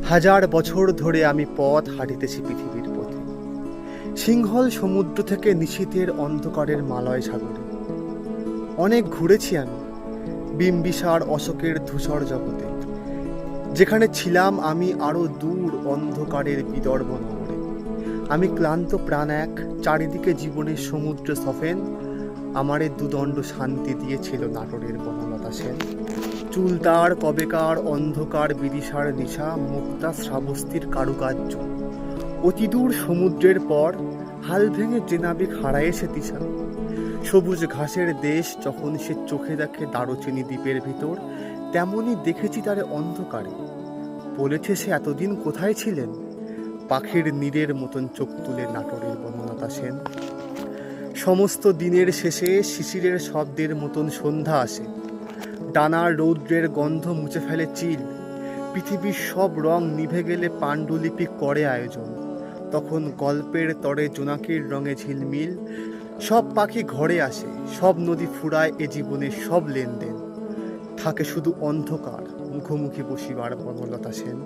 হাজার বছর ধরে আমি পথ হাঁটিতেছি পৃথিবীর পথে, সিংহল সমুদ্র থেকে নিশীথের অন্ধকারের মালয় সাগরে। অনেক ঘুরেছি আমি বিম্বিসার অশোকের ধূসর জগতে, যেখানে ছিলাম আমি আরো দূর অন্ধকারের বিদর্ভ নগরে। আমি ক্লান্ত প্রাণ এক, চারিদিকে জীবনের সমুদ্র সফেন। আমারে দুদণ্ড শান্তি দিয়েছিল নাটোরের বনলতা সেন। চুলতার কবেকার অন্ধকার বিদিশার নিশা, মুক্তা শ্রাবস্তির কারুকার্য। অতিদূর সমুদ্রের পর হাল ভেঙে যে নাবিক হারায়েছে দিশা। সবুজ ঘাসের দেশ যখন সে চোখে দেখে দারুচিনি দ্বীপের ভিতর, তেমনই দেখেছি তারে অন্ধকারে। বলেছে সে এতদিন কোথায় ছিলেন, পাখির নীড়ের মতন চোখ তুলে নাটোরের বনলতা সেন। সমস্ত দিনের শেষে শিশিরের শব্দের মতন সন্ধ্যা আসে, ডানার রৌদ্রের গন্ধ মুছে ফেলে চিল। পৃথিবীর সব রং নিভে গেলে পাণ্ডুলিপি করে আয়োজন। তখন গল্পের তরে জোনাকির রঙে ঝিলমিল। সব পাখি ঘরে আসে, সব নদী ফুরায় এ জীবনের সব লেনদেন। থাকে শুধু অন্ধকার, মুখোমুখি বসিবার বনলতা সেন।